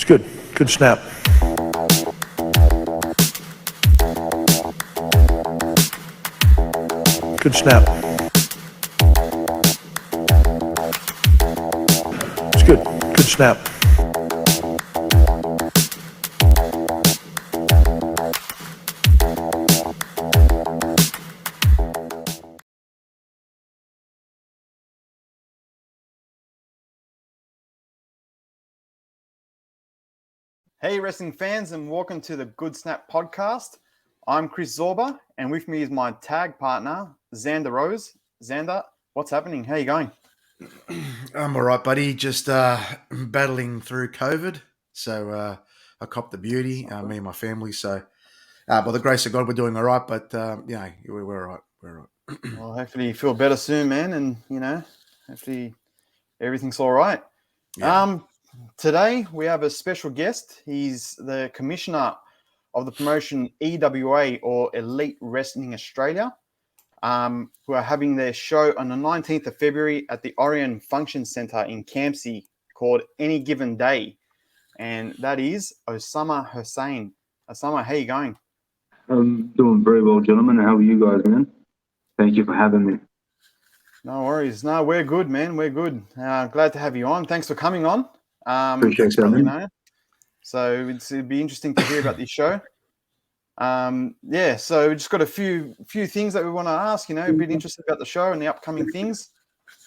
It's good. Good snap. Good snap. It's good. Good snap. Hey wrestling fans, and welcome to the Good Snap podcast. I'm Chris Zorba, and with me is my tag partner, Xander Rose. Xander, what's happening? How you going? I'm all right, buddy. Just battling through COVID. So I copped the beauty, me and my family. So by the grace of God, we're doing all right. But, we're all right. We're all right. Well, hopefully you feel better soon, man, and, hopefully everything's all right. Yeah. Today, we have a special guest. He's the commissioner of the promotion E.W.A, or Elite Wrestling Australia, who are having their show on the 19th of February at the Orion Function Centre in Campsie called Any Given Day. And that is Osama Hussain. Osama, how you going? I'm doing very well, gentlemen. How are you guys, man? Thank you for having me. No worries. No, we're good, man. We're good. Glad to have you on. Thanks for coming on. Appreciate that, man. So it'd be interesting to hear about this show. So we just got a few things that we want to ask. A bit interested about the show and the upcoming things.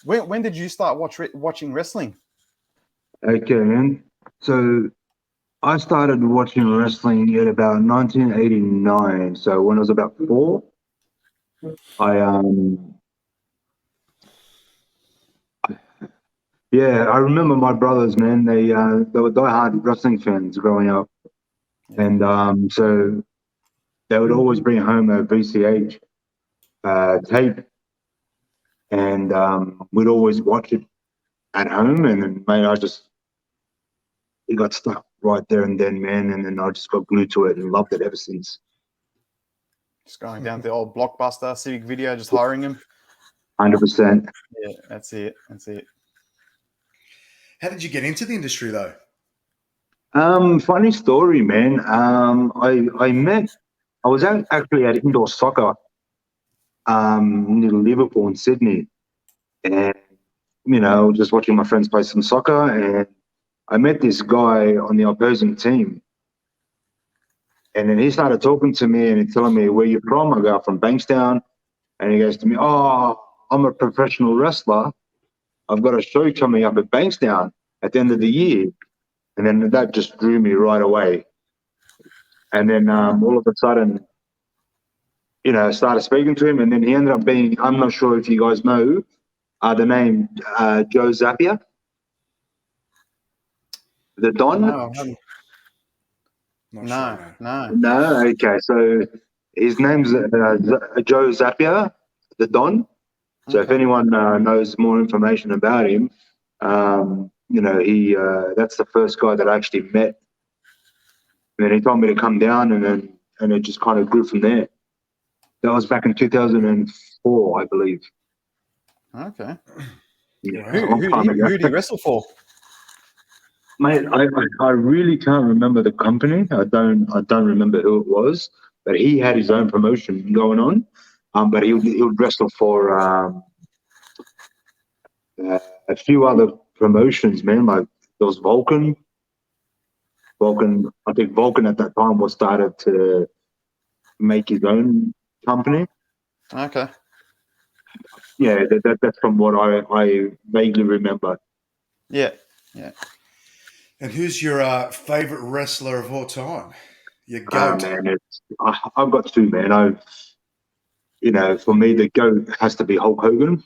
When did you start watching wrestling? Okay, man. So I started watching wrestling in about 1989. So when I was about 4, I remember my brothers, man. They were diehard wrestling fans growing up, and so they would always bring home a VCH tape, and we'd always watch it at home. And then, mate, it got stuck right there and then, man, and then I just got glued to it and loved it ever since. Just going down to the old Blockbuster, Civic Video, just hiring him. 100%. Yeah, that's it. How did you get into the industry, though? Funny story, man. I was actually at indoor soccer near Liverpool in Sydney, and just watching my friends play some soccer, and I met this guy on the opposing team, and then he started talking to me and he's telling me, "Where you from?" I go, "From Bankstown," and he goes to me, "Oh, I'm a professional wrestler. I've got a show coming up at Bankstown at the end of the year." And then that just drew me right away. And then all of a sudden, I started speaking to him, and then he ended up being, I'm not sure if you guys know the name Joe Zappia, the Don. No. Okay, so his name's Joe Zappia, the Don. So if anyone knows more information about him, he that's the first guy that I actually met. And then he told me to come down, and it just kind of grew from there. That was back in 2004, I believe. Okay. Yeah, who do you wrestle for? Mate, I really can't remember the company. I don't remember who it was, but he had his own promotion going on. But he would wrestle for a few other promotions, man. Like there was Vulcan. I think Vulcan at that time was started to make his own company. Okay. Yeah, that's from what I vaguely remember. Yeah. And who's your favorite wrestler of all time? Your GOAT? Man, I've got two, man. For me, the GOAT has to be Hulk Hogan.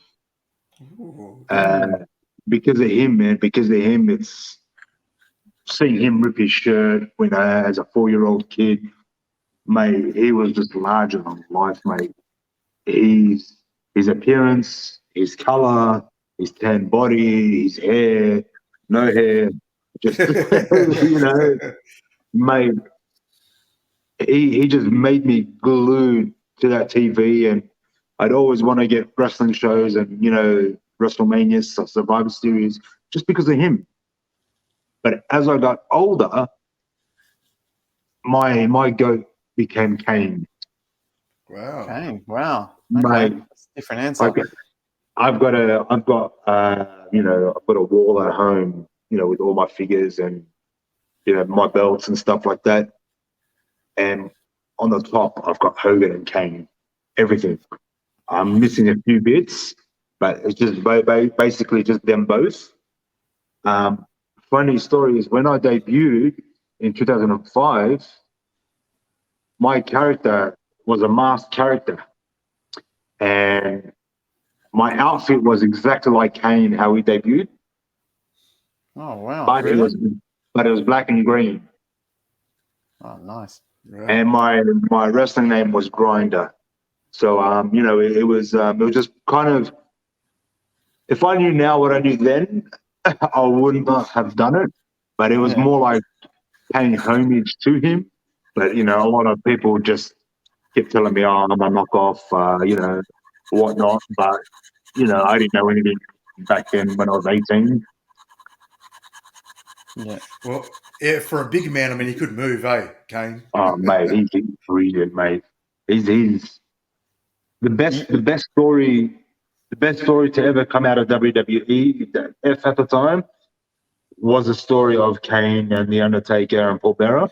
Because of him, man. Because of him, it's seeing him rip his shirt when as a 4-year-old kid. Mate, he was just larger than life, mate. His appearance, his color, his tan body, his hair, no hair, just mate. He just made me glued to that TV, and I'd always want to get wrestling shows and WrestleMania, Survivor Series, just because of him. But as I got older, my goat became Kane. Wow. Okay. Wow. My Okay. That's a different answer. Okay. I've got I've got a wall at home, with all my figures and my belts and stuff like that. And on the top, I've got Hogan and Kane, everything. I'm missing a few bits, but it's just basically just them both. Funny story is when I debuted in 2005, my character was a masked character, and my outfit was exactly like Kane, how he debuted, Oh wow. but Really? it was black and green. Oh nice. Right. And my wrestling name was Grinder. So it was just kind of, if I knew now what I knew then, I would not have done it. But it was Yeah. more like paying homage to him. But a lot of people just kept telling me, "Oh, I'm a knockoff," whatnot. But I didn't know anything back then when I was 18. Yeah. Well, yeah, for a big man, I mean, he could move, Kane? Oh, mate, he's brilliant, mate. He's the best. You- The best story to ever come out of WWE, the F at the time, was a story of Kane and The Undertaker and Paul Bearer.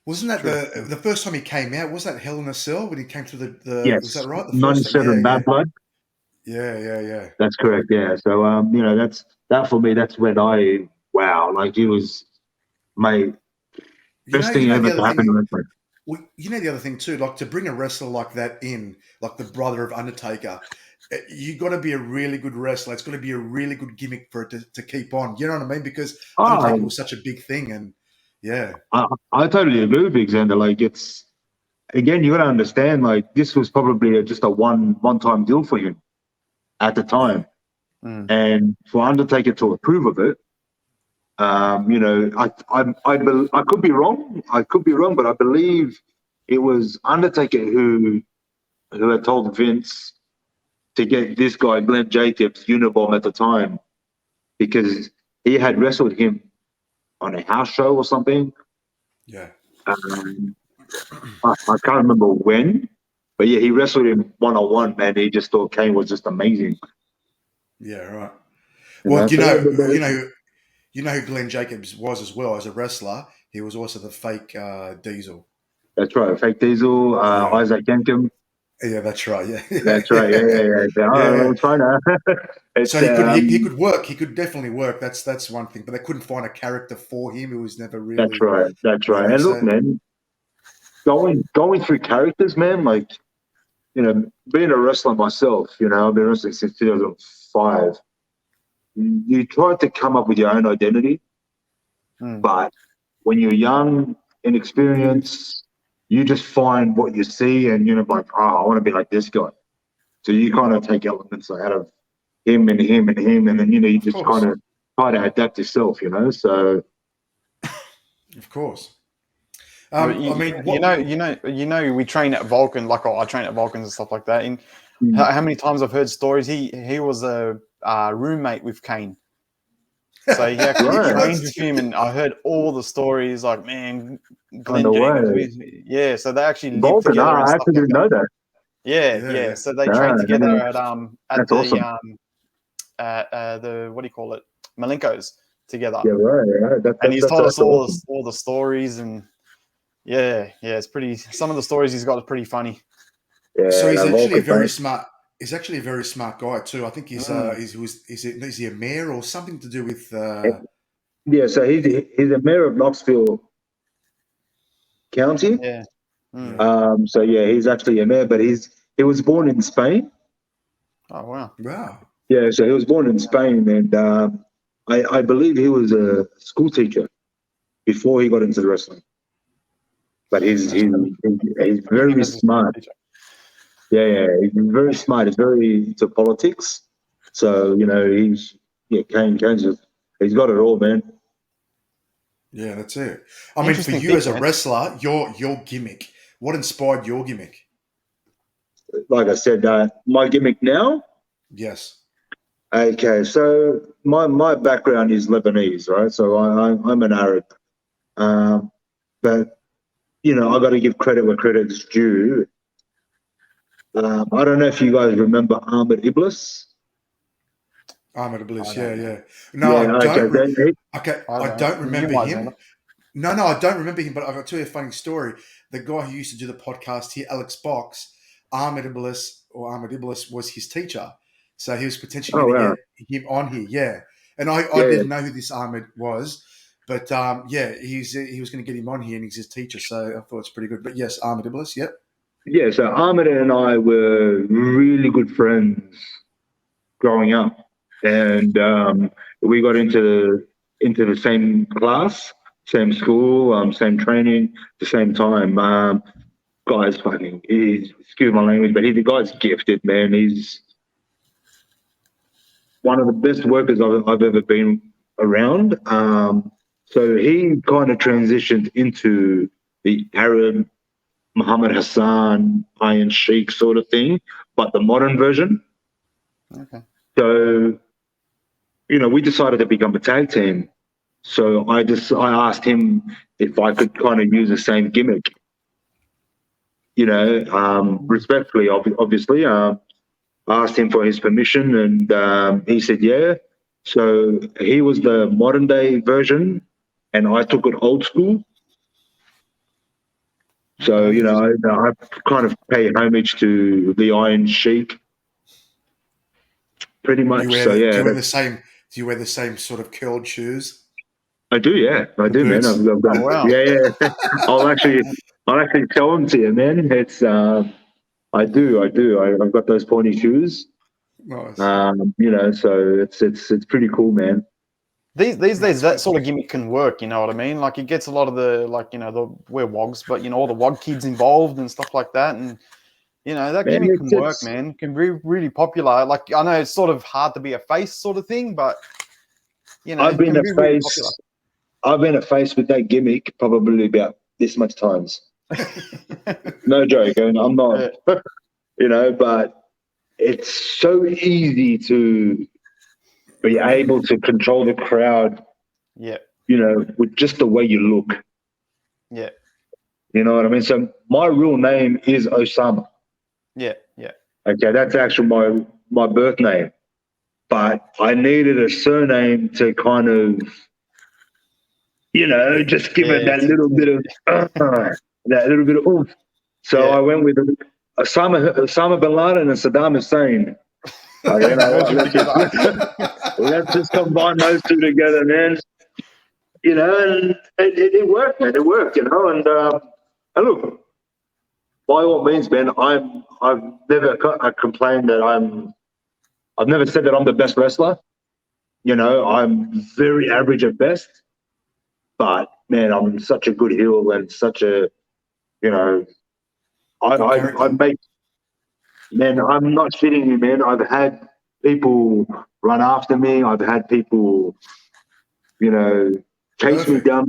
Wasn't that True. the first time he came out? Was that Hell in a Cell when he came to the was Yes, that right? The first time? 97 Bad Blood. Yeah. That's correct. Yeah. So that for me. That's when like he was my best thing You know ever the to other happen thing. to wrestling. Well, the other thing too, like to bring a wrestler like that in, like the brother of Undertaker, you got to be a really good wrestler. It's got to be a really good gimmick for it to keep on. You know what I mean? Because Undertaker Oh, was such a big thing, and yeah, I totally agree with you, Xander. Like it's again, you got to understand. Like this was probably just a one-time deal for him at the yeah, time, Mm. and for Undertaker to approve of it. I could be wrong. I could be wrong, but I believe it was Undertaker who had told Vince to get this guy Glenn Jacobs Unibomb at the time because he had wrestled him on a house show or something. yeah. Um, I can't remember when, but yeah, he wrestled him one-on-one, man. He just thought Kane was just amazing. Yeah, right. You Well, know, so you know who Glenn Jacobs was as well as a wrestler. He was also the fake Diesel. that's right. Fake Diesel, Yeah, Isaac Yankem. yeah, that's right. Yeah, That's right. Yeah. yeah. I'm trying to. It's So he could work. He could definitely work. That's one thing. But they couldn't find a character for him. It was never That's really, right. That's right. And look, So man, going through characters, man. Like being a wrestler myself, I've been wrestling since 2005. You try to come up with your own identity, Mm. but when you're young, inexperienced, you just find what you see, and you're like, oh, I want to be like this guy. So you kind of take elements out of him and him and him, and then you of just course, kind of try to adapt yourself. So of course. Well, I mean, what? we train at Vulcan, like I train at Vulcans and stuff like that. And how many times I've heard stories? He was a roommate with Kane, so he actually right, trained with him, and I heard all the stories. Like, man, on Glenn the Jacobs, way. yeah. So they actually lived Vulcan, together and I stuff actually like didn't that. know that. Yeah. Yeah. So they Ah, trained together at that's awesome. the what do you call it, Malenko's together. Yeah, right. And he's told us That's awesome. all the stories, and it's pretty. Some of the stories he's got are pretty funny. So Yeah, he's no, actually a Vulcan, very mate. smart. He's actually a very smart guy too. I think Mm, is he a mayor or something to do with? Yeah, so he's a mayor of Knoxville County. yeah. Mm. Yeah. So yeah, he's actually a mayor, but he was born in Spain. Oh wow. Wow. Yeah, so he was born in Spain, and I believe he was a school teacher before he got into wrestling. But he's That's he's cool. he's Put him very as a school smart. teacher. Yeah, he's very smart. He's very into politics. So Kane's just he's got it all, man. Yeah, that's it. I mean, for Interesting you thing, as a man. wrestler, your gimmick. What inspired your gimmick? Like I said, my gimmick now. Yes. Okay, so my background is Lebanese, right? So I'm an Arab, um, but I got to give credit where credit's due. I don't know if you guys remember Ahmed Iblis. Ahmed Bliss, I yeah, don't know. yeah. No, I Yeah, okay. don't. Okay, I I don't. don't You remember might know. him. No, I don't remember him. But I'll tell you a funny story. The guy who used to do the podcast here, Alex Box, Ahmed Iblis was his teacher, so he was potentially Oh going to wow. get him on here. Yeah, and I Yeah, didn't know who this Ahmed was, but yeah, he was going to get him on here, and he's his teacher. So I thought it's pretty good. But yes, Ahmed Iblis. Yep. yeah. So Ahmed and I were really good friends growing up, and we got into the same class, same school, same training, the same time. Guy's fucking. He's excuse my language, but the guy's gifted, man. He's one of the best workers I've ever been around. So he kind of transitioned into the Arab Muhammad Hassan Iron Sheikh sort of thing, but the modern version. Okay. So we decided to become a tag team. So I asked him if I could kind of use the same gimmick, respectfully, obviously. Asked him for his permission, and he said yeah. So he was the modern day version, and I took it old school. So Okay. I kind of pay homage to the Iron Sheik, pretty Do you much. wear So the, do yeah, you wear the same? Do you wear the same sort of curled shoes? I do. Yeah, I The do, man. boots. I've got Oh wow. yeah. I'll actually tell them to you, man. It's I do. I've got those pointy shoes. Nice. So it's pretty cool, man. These days, That's that good. sort of gimmick can work. You know what I mean? Like it gets a lot of the the we're wogs, but all the wog kids involved and stuff like that, and that Man, gimmick it's can work, it's. man. Can be really popular. Like I know it's sort of hard to be a face sort of thing, but I've it been can a be really popular. face. I've been a face with that gimmick probably about this much times. No joke, and I'm not. Yeah, But it's so easy to be able to control the crowd. yeah, With just the way you look. yeah, You know what I mean? So my real name is Osama. yeah, yeah. Okay, that's actually my birth name. But I needed a surname to kind of, just give it Yeah, that little bit of oomph. So yeah. I went with Osama bin Laden and Saddam Hussein. Merge them Let's just combine those two together, man. And it worked, man. It worked, and look, by all means, man, I've never complained that I've never said that I'm the best wrestler. I'm very average at best, but man, I'm such a good heel and such a, you know, Good I character. make, man, I'm not shitting you, man. I've had people run after me. I've had people, chase me Perfect. down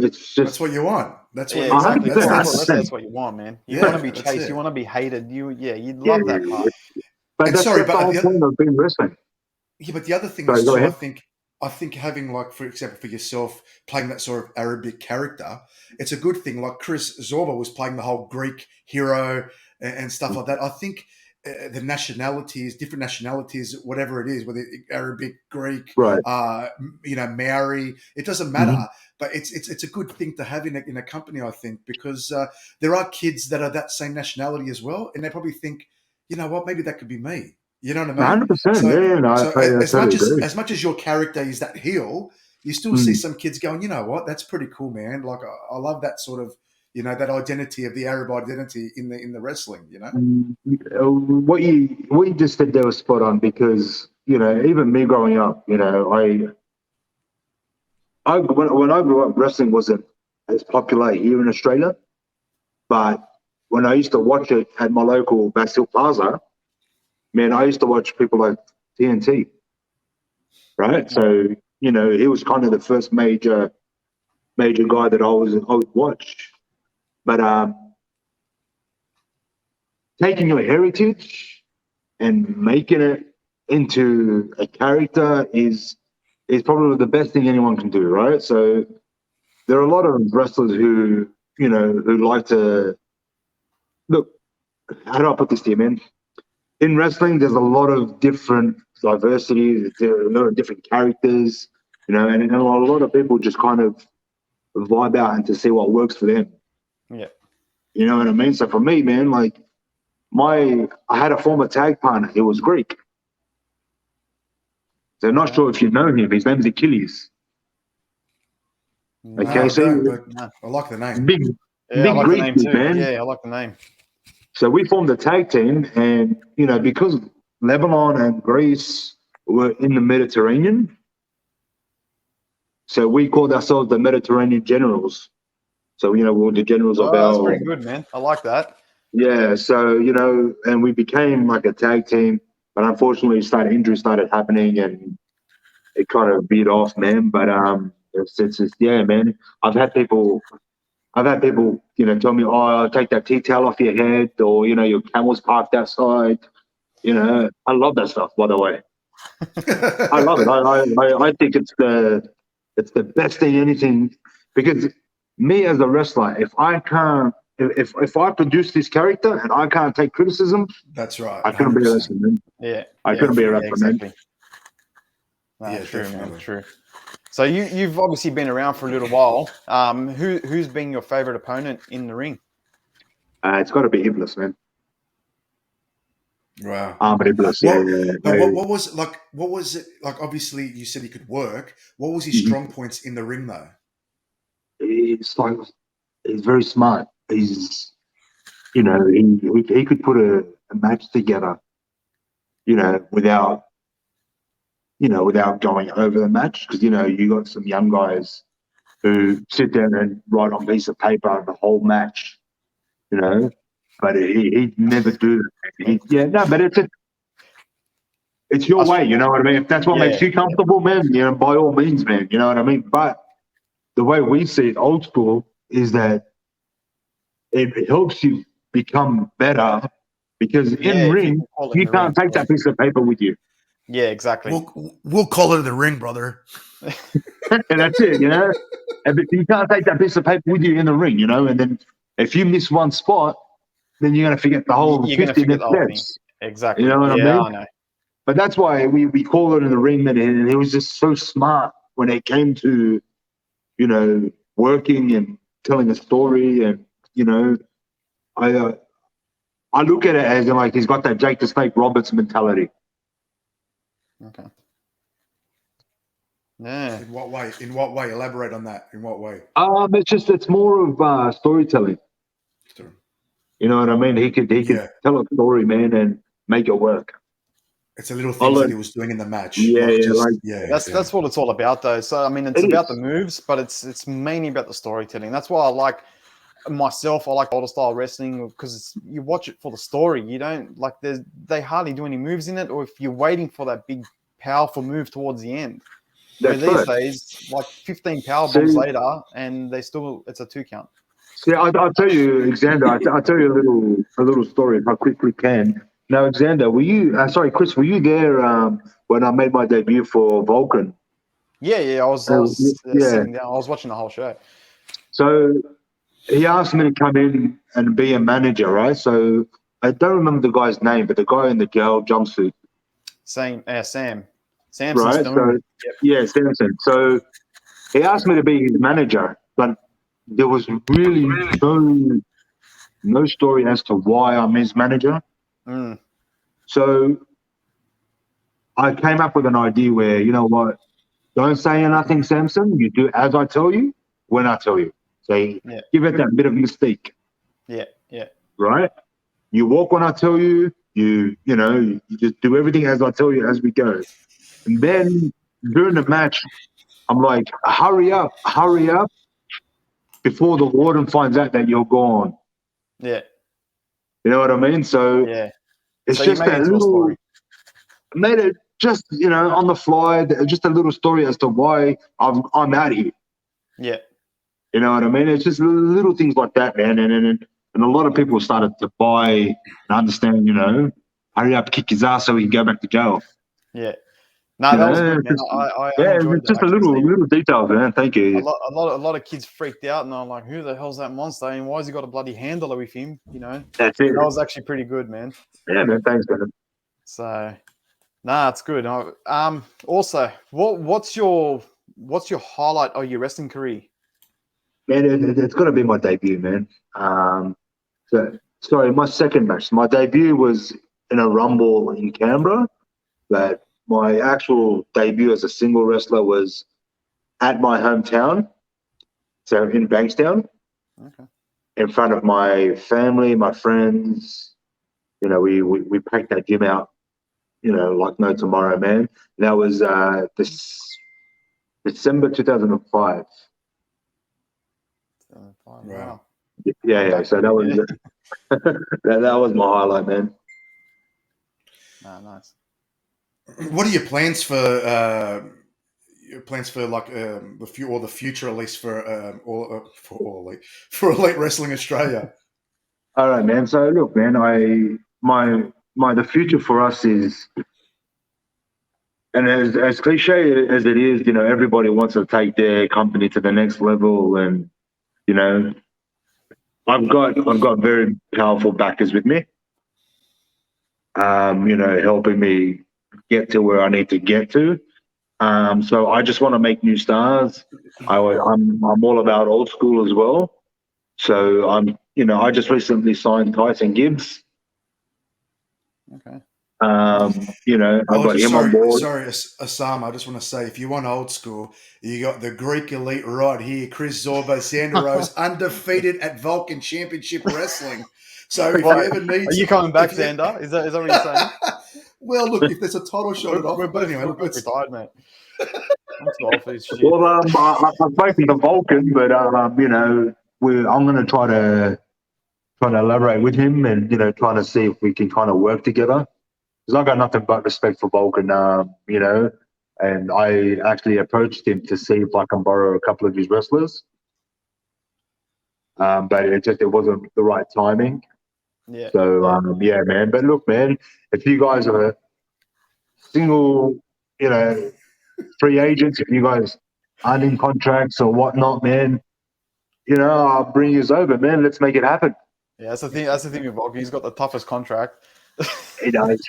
it's That's just what you want. That's what Yeah, you want. exactly. That's For a 100%, pro that's wrestler, 100%. that's what you want, man. You want to yeah. be That's chased. You it. want to be hated. You'd Yeah, love that part. but And that's sorry, the whole point of being wrestling. but the other thing Sorry, is go too. ahead. I think having, like, for example, for yourself playing that sort of Arabic character, it's a good thing. Like Chris Zorba was playing the whole Greek hero and stuff like that. I think the nationalities, different nationalities, whatever it is, whether Arabic, Greek, Right. Maori, it doesn't matter. Mhm. But it's a good thing to have in a company, I think, because there are kids that are that same nationality as well, and they probably think, you know what, maybe that could be me. You know what I mean? 100%. So Yeah, no, so I totally agree. as much as your character is that heel, you still see Mm. some kids going, you know what, that's pretty cool, man. Like I love that sort of, that identity of the Arab identity in the wrestling. What you just said there was spot on because even me growing up, when I grew up, wrestling wasn't as popular here in Australia, but when I used to watch it at my local Bastille Plaza, man, I used to watch people like TNT, right? So he was kind of the first major guy that I would watch. But taking your heritage and making it into a character is probably the best thing anyone can do, right? So there are a lot of wrestlers who like to look. How do I put this to you, man? In wrestling, there's a lot of different diversity. There are a lot of different characters, and a lot of people just kind of vibe out and to see what works for them. Yeah. You know what I mean? So for me, man, like I had a former tag partner. He was Greek. So I'm not sure if you know him. His name's Achilles. No, No, I so don't, but no. I like the name. big Yeah, I like the Greek name dude, too. man. Yeah, I like the name. So we formed a tag team, and because Lebanon and Greece were in the Mediterranean, so we called ourselves the Mediterranean Generals. So we were the generals of Oh, that's our pretty good, man. I like that. yeah. So and we became like a tag team, but unfortunately, injuries started happening, and it kind of beat off, man. But it's yeah, man. I've had people tell me, oh, take that tea towel off your head, or your camel's parked outside. I love that stuff. By the way, I love it. I think it's the best thing, anything, because me as a wrestler, if I can't, if I produce this character and I can't take criticism, That's right. I couldn't be a 100%. wrestler, man. Yeah. I couldn't be a wrestler, man. exactly. No, Yeah, true, definitely. man. True. So you've obviously been around for a little while. Who's been your favorite opponent in the ring? It's got to be Iblis, man. Wow. But Iblis, What, yeah. no, what was it like? What was it like? Obviously, you said he could work. What was his strong points in the ring, though? He's very smart. He's, he could put a match together, without going over the match, because you got some young guys who sit there and write on a piece of paper the whole match, but he'd never do that. But it's your way, you know what I mean? If that's what makes you comfortable, man, by all means, man, you know what I mean? But the way we see it, old school, is that it helps you become better, because in ring, you can't take that piece of paper with you. Yeah, exactly. We'll call it the ring, brother. And that's it, And you can't take that piece of paper with you in the ring, and then if you miss one spot, then you're going to forget the whole You're going to 50 forget the whole thing. steps. Exactly. You know what I mean? I know. But that's why we call it in the ring, man. And he was just so smart when it came to, working and telling a story. And, I look at it as like he's got that Jake the Snake Roberts mentality. Okay. Yeah. In what way? In what way? Elaborate on that. In what way? It's more of storytelling. You know what I mean? He could tell a story, man, and make it work. It's a little things that he was doing in the match. That's what it's all about, though. So I mean, it's about the moves, but it's mainly about the storytelling. That's why I like older style wrestling, because you watch it for the story. You don't like they hardly do any moves in it, or if you're waiting for that big powerful move towards the end. Where these days, like 15 power bombs later, and it's a 2 count. See, I'll tell you, Xander. I'll tell you a little story if I quickly can. Now, Xander, Chris, were you there when I made my debut for Vulcan? Yeah, I was sitting down. I was watching the whole show. So he asked me to come in and be a manager, right? So I don't remember the guy's name, but the guy in the girl jumpsuit. Sam. Samson. Right. So, Samson. So he asked me to be his manager, but there was really no story as to why I'm his manager. Mm. So I came up with an idea where, you know what, don't say nothing, Samson. You do as I tell you, when I tell you. So give it that bit of mystique. Yeah. Right? You walk when I tell you. You just do everything as I tell you as we go. And then during the match, I'm like, hurry up before the warden finds out that you're gone. Yeah. You know what I mean? So it's so just you made that little, made it just, on the fly, just a little story as to why I'm out here. Yeah. You know what I mean? It's just little things like that, man. And a lot of people started to buy and understand, hurry up, kick his ass so he can go back to jail. Yeah. No, You that was know, good, man. just, I yeah, enjoyed it's that just a actually. little detail, man. Thank A you. lot of kids freaked out, and I'm like, "Who the hell's that monster? And why has he got a bloody handler with him?" You know, That's it. that was actually pretty good, man. Yeah, man. Thanks, man. So, nah, it's good. Also, what's your highlight of your wrestling career? Man, it's got to be my debut, man. So, sorry, my second match. My debut was in a Rumble in Canberra, but my actual debut as a single wrestler was at my hometown, so in Bankstown, Okay. in front of my family, my friends. You know, we packed that gym out, you know, like no tomorrow, man. That was this December 2005. Wow. Yeah. Back So in that it, was yeah. that was my highlight, man. Nah, nice. What are your plans for like the future, at least for Elite Wrestling Australia? All right, man. So look, man, my the future for us is, and as cliche as it is, you know, everybody wants to take their company to the next level, and you know, I've got very powerful backers with me, you know, helping me get to where I need to get to. So I just want to make new stars. I'm all about old school as well. So you know, I just recently signed Tyson Gibbs. Okay. You know, I Oh, got just him on board. sorry, Osama. I just want to say, if you want old school, you got the Greek elite right here, Chris Zorba, Xander Rose, undefeated at Vulcan Championship Wrestling. So if What? you ever need, Are you coming back, if you, Xander? Is that what you're saying? well, look, if there's a title shot at We're offer, but both anyway, look, let's. retired, mate. I'm too old for this shit. Well, I've spoken to Vulcan, but you know, I'm going to try to elaborate with him, and you know, trying to see if we can kind of work together. Because I got nothing but respect for Vulcan, you know, and I actually approached him to see if I can borrow a couple of his wrestlers, but it wasn't the right timing. Yeah. So yeah, man. But look, man, if you guys are single, you know, free agents, if you guys aren't in contracts or whatnot, man, you know, I'll bring you over, man. Let's make it happen. Yeah, that's the thing. That's the thing with Volker. He's got the toughest contract. He does,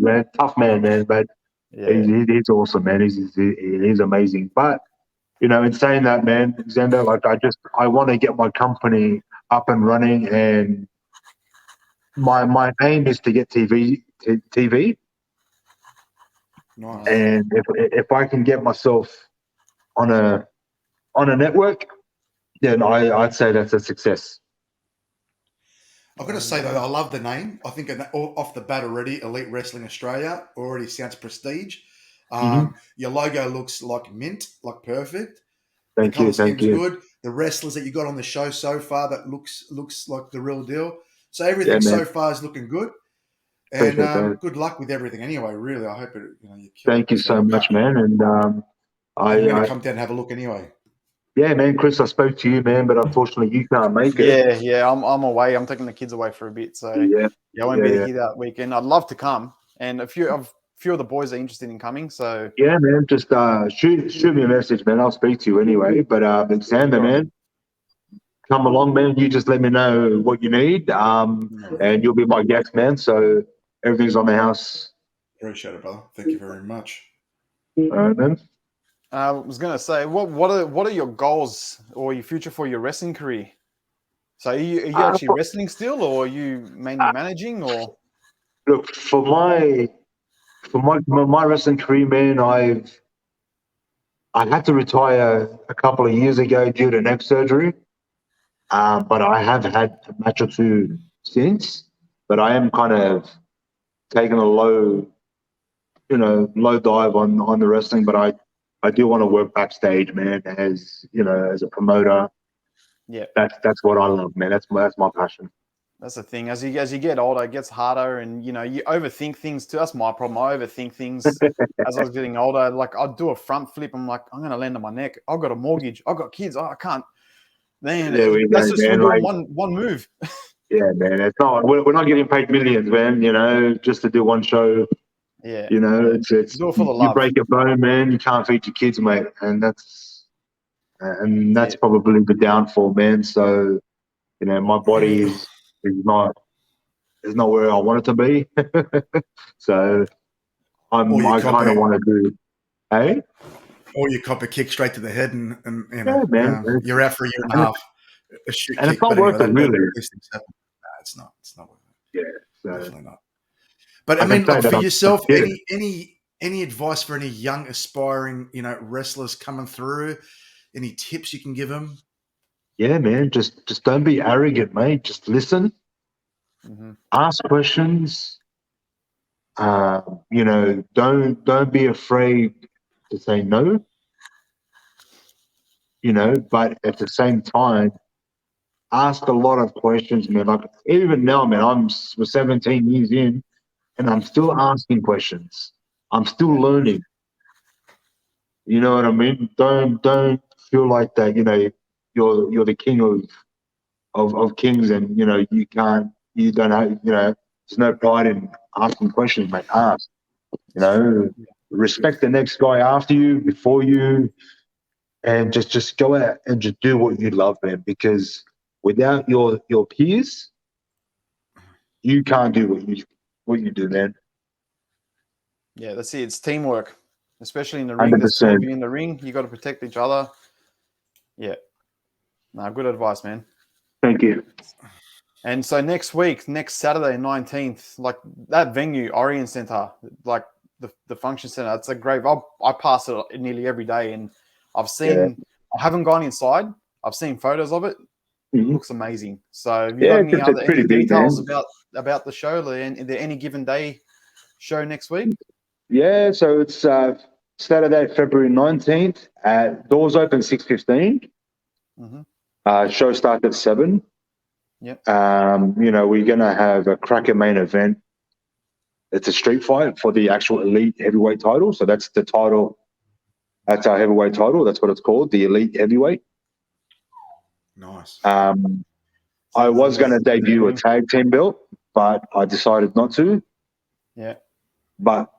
man. Tough man. But Yeah. he's awesome, man. He's amazing. But you know, in saying that, man, Xander, like I want to get my company up and running, and my aim is to get TV, Nice. and if I can get myself on a network, then I'd say that's a success. I've got to say though, I love the name. I think off the bat already, Elite Wrestling Australia already sounds prestige. Your logo looks like mint, like perfect. The color Thank scheme's you. good. The wrestlers that you got on the show so far, that looks like the real deal. So Yeah, everything man. so far is looking good. And Appreciate that. good luck with everything. Anyway, really, I hope you kill Thank it. you so much, man. And I'm going to I come down and have a look anyway. yeah, man, Chris, I spoke to you, man, but unfortunately you can't make it. Yeah. I'm away. I'm taking the kids away for a bit, so Yeah, I won't be here that weekend. I'd love to come, and a few of the boys are interested in coming. So yeah, man. Just shoot me a message, man. I'll speak to you anyway. But Xander, man, come along, man. You just let me know what you need, and you'll be my guest, man. So everything's on the house, Appreciate it, brother. Thank you very much. man. I was going to say, what are your goals or your future for your wrestling career? So are you actually wrestling still, or are you mainly managing, or? Look, for my wrestling career, man, I had to retire a couple of years ago due to neck surgery. But I have had a match or two since. But I am kind of taking a low dive on the wrestling. But I do want to work backstage, man, as you know, as a promoter. Yeah, That's what I love, man. That's my passion. that's the thing. As you get older, it gets harder, and you overthink things too. That's my problem. I overthink things. As I was getting older, like I'd do a front flip. I'm like, I'm going to land on my neck. I've got a mortgage. I've got kids. Oh, I can't. Man, There we that's go, just from man. doing Like, one move. yeah, man. It's not. We're not getting paid millions, man. You know, just to do one show Yeah. You know, yeah. it's Do it for the you love. break a bone, man. You can't feed your kids, mate, and that's Yeah. probably the downfall, man. So you know, my body is not where I want it to be. So Or you I cop kind of a want to do, hey, or you cop a kick straight to the head, and yeah, man. you're out for a year and a And, half. A shoot and it's kick, not but anyway, worth it, that really. these things happen. Nah, it's not. It's not worth it. Yeah. So Definitely not. But I I can mean, say look, that for I yourself, did it. any advice for any young aspiring, wrestlers coming through? Any tips you can give them? Yeah, man. Just don't be arrogant, mate. Just listen, Mm-hmm. ask questions. You know, don't be afraid to say no. You know, but at the same time, ask a lot of questions, man. Like even now, man, we're 17 years in, and I'm still asking questions. I'm still learning. You know what I mean? Don't feel like that. You know, you're the king of kings, and you know you don't have there's no pride in asking questions, mate. Ask. You know, respect the next guy after you, before you, and just go out and just do what you love, man. Because without your peers, you can't do what you do, man. Yeah, that's it. It's teamwork, especially in the ring. There's two 100%. of you in the ring. You got to protect each other. Yeah. No, good advice, man. Thank you. And so next week, next Saturday, 19th, like that venue, Orient Center, like the function center, it's a great. I pass it nearly every day, and I've Yeah. seen. I haven't gone inside. I've seen photos of it. It Mhm. looks amazing. So, have you Yeah, got it's pretty any big, details man. about the show? Is there any given day show next week? Yeah, so it's Saturday, February 19th. Doors open 6:15. Mm-hmm. Show starts at 7. Yep. You know, we're gonna have a cracker main event. It's a street fight for the actual elite heavyweight title. So that's the title. That's our heavyweight title. That's what it's called, the elite heavyweight. Nice. I was going to debut a tag team belt, but I decided not to. Yeah. But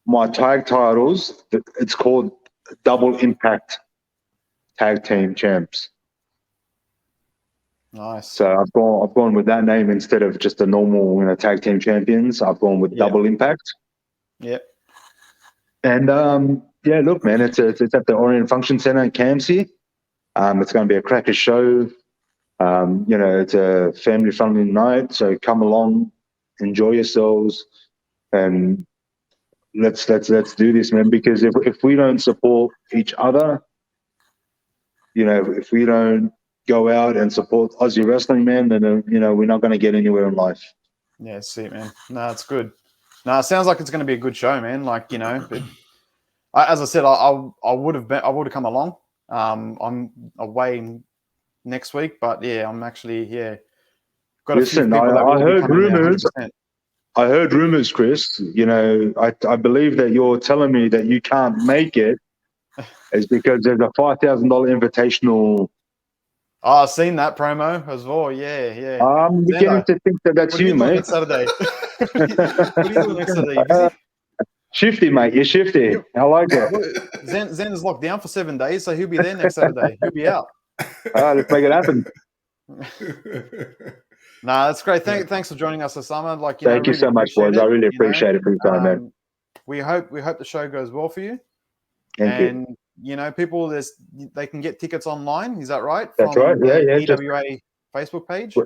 my tag titles, it's called Double Impact Tag Team Champs. Nice. So I've gone with that name instead of just the normal tag team champions. I've gone with Double Impact. Yep. And yeah, look, man, it's at the Orient Function Center in Campsie. It's going to be a cracker show. You know, it's a family-friendly night, so come along, enjoy yourselves, and let's do this, man. Because if we don't support each other, you know, if we don't go out and support Aussie wrestling, man, then we're not going to get anywhere in life. Yeah, see it, man. No, it's good. No, it sounds like it's going to be a good show, man. Like, as I said, I would have come along. I'm away next week, but yeah, I'm actually got a few Listen, people that I will be heard coming there, rumors. 100%. I heard rumors, Chris. You know, I believe that you're telling me that you can't make it is because there's a $5,000 invitational. Oh, I've seen that promo as well. Yeah. I'm beginning Xander, to think that that's what are you you, doing mate. next Saturday? What are you doing next Saturday? You busy? Shifty, mate. You're shifty. I like it. Xander's locked down for 7 days, so he'll be there next Saturday. He'll be out. All right, let's make it happen. Nah, that's great. Thanks for joining us, Osama. Thank you really so much, appreciate boys. I it, really appreciate it for your time, man. We hope the show goes well for you. Thank you. People, they can get tickets online. Is that right? That's From right. Yeah. the E.W.A. Facebook page.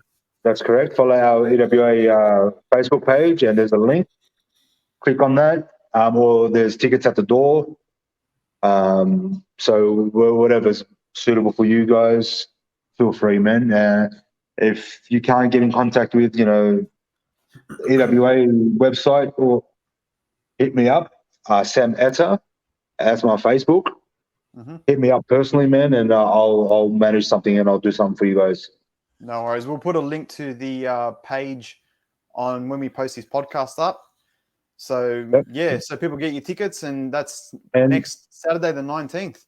That's correct. Follow our E.W.A. Facebook page, and there's a link. Click on that, or there's tickets at the door. So whatever's suitable for you guys, feel free, man. If you can't get in contact with, EWA website, or hit me up, Sam Etta. That's my Facebook. Mm-hmm. Hit me up personally, man, and I'll manage something and I'll do something for you guys. No worries. We'll put a link to the page on when we post this podcast up. So so people get your tickets, and that's next Saturday the 19th.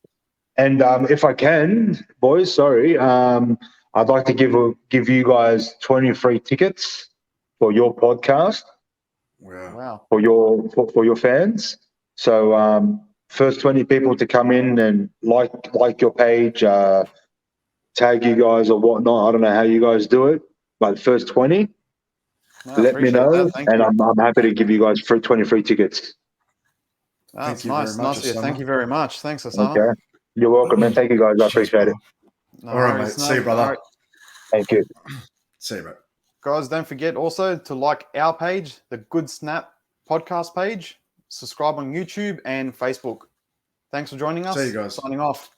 And if I can, boys, sorry, I'd like to give you guys 20 free tickets for your podcast. Wow. Wow. for your fans. So first 20 people to come in and like your page, tag you guys or whatnot. I don't know how you guys do it, but first 20, No, I let me appreciate know, that. Thank and you. I'm happy to give you guys 20 free tickets. That's you very nice. much, Nice of you. Thank Osama. you very much. Thanks, Osama. Okay, you're welcome, man. Thank you guys. I Cheers, appreciate it. brother. No All right, worries. mate. See you, No, brother. all right. Thank you. See you, bro. Guys, don't forget also to like our page, the Good Snap podcast page, subscribe on YouTube and Facebook. Thanks for joining us. See you guys. Signing off.